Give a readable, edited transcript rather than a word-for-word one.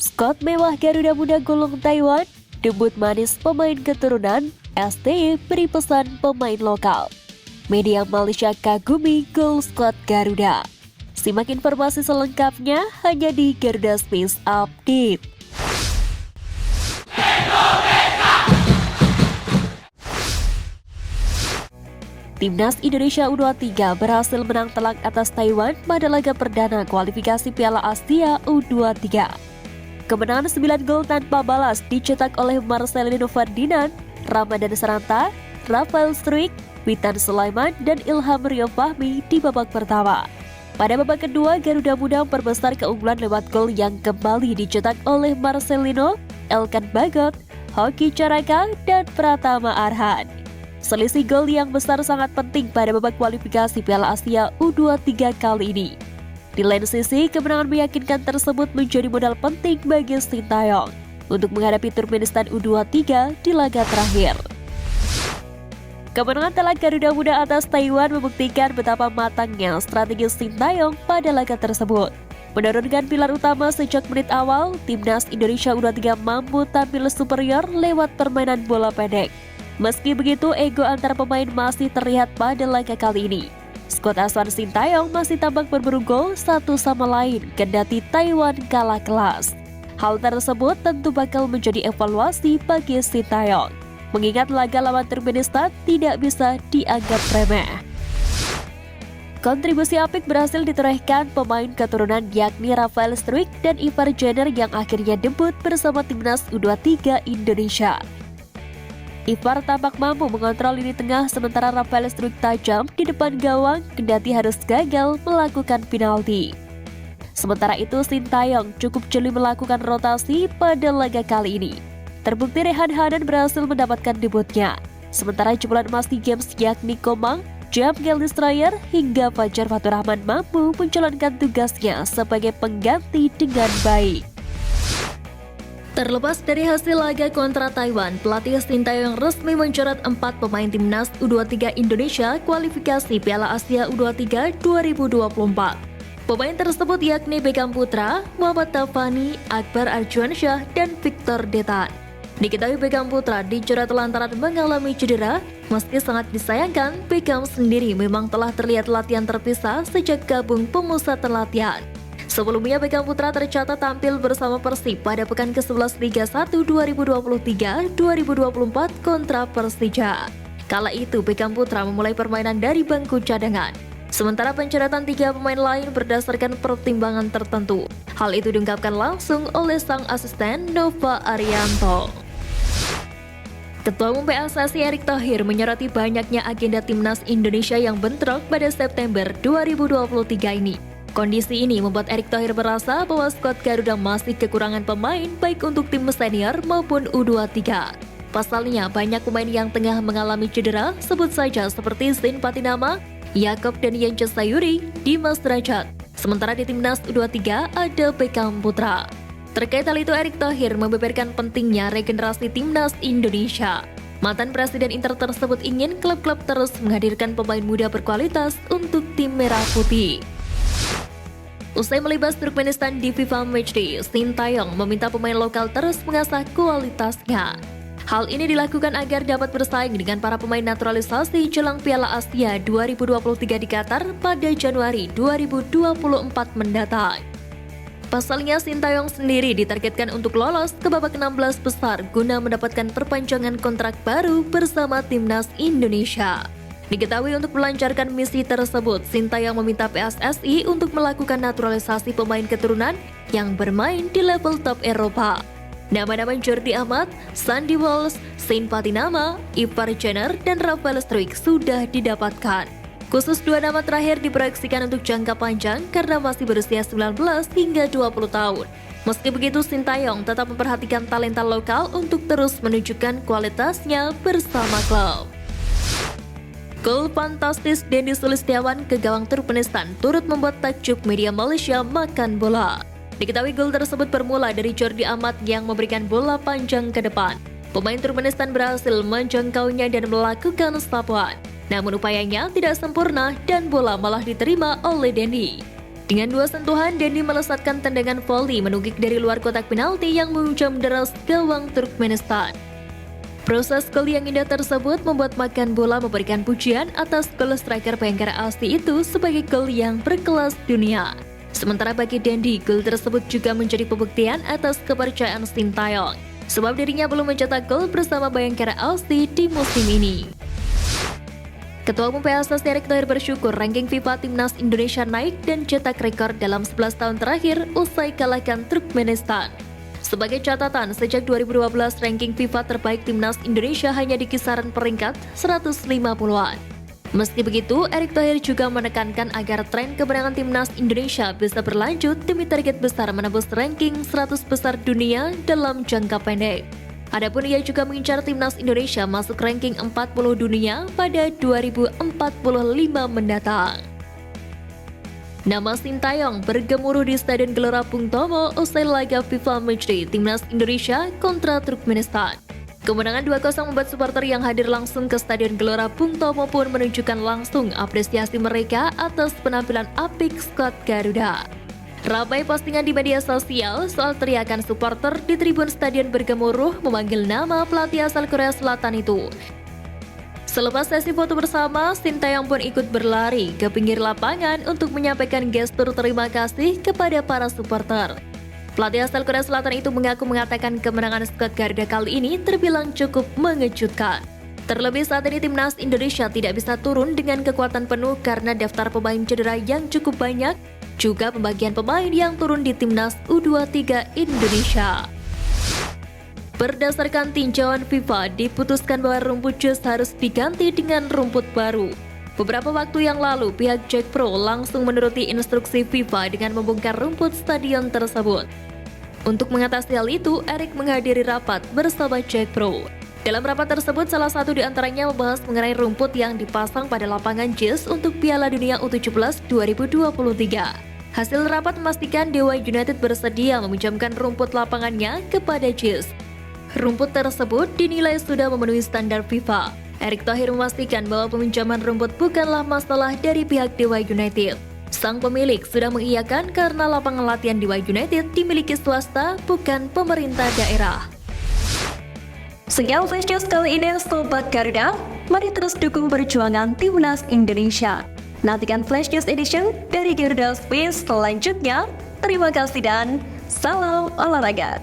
Skot mewah Garuda Muda gulung Taiwan, debut manis pemain keturunan, STY beri pesan pemain lokal. Media Malaysia kagumi gol skuad Garuda. Simak informasi selengkapnya hanya di Garuda Space Update. Timnas Indonesia U23 berhasil menang telak atas Taiwan pada laga perdana kualifikasi Piala Asia U23. Kemenangan 9 gol tanpa balas dicetak oleh Marcelino Ferdinand, Ramadan Sananta, Rafael Struijk, Witan Sulaiman, dan Ilham Rio Fahmi di babak pertama. Pada babak kedua, Garuda Muda memperbesar keunggulan lewat gol yang kembali dicetak oleh Marcelino, Elkan Bagot, Hoki Caraka, dan Pratama Arhan. Selisih gol yang besar sangat penting pada babak kualifikasi Piala Asia U23 kali ini. Di lain sisi, kemenangan meyakinkan tersebut menjadi modal penting bagi Sintayong untuk menghadapi Turkmenistan U23 di laga terakhir. Kemenangan telak Garuda Muda atas Taiwan membuktikan betapa matangnya strategi Sintayong pada laga tersebut. Menurunkan pilar utama sejak menit awal, Timnas Indonesia U23 mampu tampil superior lewat permainan bola pendek. Meski begitu, ego antar pemain masih terlihat pada laga kali ini. Skuad asuhan Sintayong masih tampak berburu gol satu sama lain kendati Taiwan kalah kelas. Hal tersebut tentu bakal menjadi evaluasi bagi Sintayong, mengingat laga lawan Turkmenistan tidak bisa dianggap remeh. Kontribusi apik berhasil ditorehkan pemain keturunan yakni Rafael Struijk dan Ivar Jenner yang akhirnya debut bersama Timnas U23 Indonesia. Ivar tampak mampu mengontrol lini tengah sementara Rafael Struijk tajam di depan gawang kendati harus gagal melakukan penalti. Sementara itu Sintayong cukup jeli melakukan rotasi pada laga kali ini. Terbukti Rehan Hanan berhasil mendapatkan debutnya. Sementara jebolan emas di games yakni Komang, Jam Destroyer hingga Fajar Faturrahman mampu menjalankan tugasnya sebagai pengganti dengan baik. Terlepas dari hasil laga kontra Taiwan, pelatih Sintayong resmi mencoret 4 pemain Timnas U23 Indonesia kualifikasi Piala Asia U23 2024. Pemain tersebut yakni Beckham Putra, Muhammad Tafani, Akbar Arjuansyah, dan Victor Detan. Diketahui Beckham Putra dicoret lantaran mengalami cedera. Meski sangat disayangkan, Beckham sendiri memang telah terlihat latihan terpisah sejak gabung pemusatan latihan. Sebelumnya Beckham Putra tercatat tampil bersama Persib pada pekan ke-11 Liga 1 2023-2024 kontra Persija. Kala itu Beckham Putra memulai permainan dari bangku cadangan. Sementara pencoretan 3 pemain lain berdasarkan pertimbangan tertentu. Hal itu diungkapkan langsung oleh sang asisten Nova Arianto. Ketua Umum PSSI Erick Thohir menyoroti banyaknya agenda Timnas Indonesia yang bentrok pada September 2023 ini. Kondisi ini membuat Erick Thohir merasa bahwa skuad Garuda masih kekurangan pemain baik untuk tim senior maupun U23. Pasalnya, banyak pemain yang tengah mengalami cedera, sebut saja seperti Zain Patinama, Yaakob dan Yance Sayuri, Dimas Derajat. Sementara di Timnas U23 ada Beckham Putra. Terkait hal itu, Erick Thohir membeberkan pentingnya regenerasi Timnas Indonesia. Mantan Presiden Inter tersebut ingin klub-klub terus menghadirkan pemain muda berkualitas untuk tim Merah Putih. Usai melibas Turkmenistan di FIFA Matchday, Sintayong meminta pemain lokal terus mengasah kualitasnya. Hal ini dilakukan agar dapat bersaing dengan para pemain naturalisasi jelang Piala Asia 2023 di Qatar pada Januari 2024 mendatang. Pasalnya, Sintayong sendiri ditargetkan untuk lolos ke babak 16 besar guna mendapatkan perpanjangan kontrak baru bersama Timnas Indonesia. Diketahui untuk melancarkan misi tersebut, Sintayong meminta PSSI untuk melakukan naturalisasi pemain keturunan yang bermain di level top Eropa. Nama-nama Jordi Amat, Sandy Walsh, Zain Patinama, Ivar Jenner, dan Rafael Struijk sudah didapatkan. Khusus 2 nama terakhir diproyeksikan untuk jangka panjang karena masih berusia 19 hingga 20 tahun. Meski begitu, Sintayong tetap memperhatikan talenta lokal untuk terus menunjukkan kualitasnya bersama klub. Gol fantastis Denny Sulistiawan ke gawang Turkmenistan turut membuat takjub media Malaysia makan bola. Diketahui gol tersebut bermula dari Jordi Amat yang memberikan bola panjang ke depan. Pemain Turkmenistan berhasil menjangkaunya dan melakukan sapuan. Namun upayanya tidak sempurna dan bola malah diterima oleh Denny. Dengan 2 sentuhan, Dendi melesatkan tendangan voli menukik dari luar kotak penalti yang menghujam deras gawang Turkmenistan. Proses gol yang indah tersebut membuat Makan Bola memberikan pujian atas gol striker Bayangkara asli itu sebagai gol yang berkelas dunia. Sementara bagi Dendi, gol tersebut juga menjadi pembuktian atas kepercayaan Sintayong, sebab dirinya belum mencetak gol bersama Bayangkara asli di musim ini. Ketua Umum PSSI Erick Thohir bersyukur ranking FIFA Timnas Indonesia naik dan cetak rekor dalam 11 tahun terakhir usai kalahkan Turkmenistan. Sebagai catatan, sejak 2012 ranking FIFA terbaik Timnas Indonesia hanya di kisaran peringkat 150-an. Meski begitu, Erick Thohir juga menekankan agar tren kemenangan Timnas Indonesia bisa berlanjut demi target besar menembus ranking 100 besar dunia dalam jangka pendek. Adapun ia juga mengincar Timnas Indonesia masuk ranking 40 dunia pada 2045 mendatang. Nama Sintayong bergemuruh di Stadion Gelora Bung Tomo usai laga FIFA Matchday Timnas Indonesia kontra Turkmenistan. Kemenangan 2-0 membuat supporter yang hadir langsung ke Stadion Gelora Bung Tomo pun menunjukkan langsung apresiasi mereka atas penampilan apik skuad Garuda. Ramai postingan di media sosial soal teriakan supporter di tribun stadion bergemuruh memanggil nama pelatih asal Korea Selatan itu. Selepas sesi foto bersama, Sintayong pun ikut berlari ke pinggir lapangan untuk menyampaikan gestur terima kasih kepada para supporter. Pelatih asal Korea Selatan itu mengaku mengatakan kemenangan skuad Garuda kali ini terbilang cukup mengejutkan. Terlebih saat ini Timnas Indonesia tidak bisa turun dengan kekuatan penuh karena daftar pemain cedera yang cukup banyak, juga pembagian pemain yang turun di Timnas U23 Indonesia. Berdasarkan tinjauan FIFA, diputuskan bahwa rumput jus harus diganti dengan rumput baru. Beberapa waktu yang lalu, pihak Jack Pro langsung menuruti instruksi FIFA dengan membongkar rumput stadion tersebut. Untuk mengatasi hal itu, Erick menghadiri rapat bersama Jack Pro. Dalam rapat tersebut, salah satu di antaranya membahas mengenai rumput yang dipasang pada lapangan JIS untuk Piala Dunia U17 2023. Hasil rapat memastikan Dewa United bersedia meminjamkan rumput lapangannya kepada JIS. Rumput tersebut dinilai sudah memenuhi standar FIFA. Erick Thohir memastikan bahwa peminjaman rumput bukanlah masalah dari pihak Dewa United. Sang pemilik sudah mengiyakan karena lapangan latihan Dewa United dimiliki swasta, bukan pemerintah daerah. Sekian Flash News kali ini Sobat Garuda, mari terus dukung perjuangan Timnas Indonesia. Nantikan Flash News Edition dari Garuda Space selanjutnya. Terima kasih dan salam olahraga.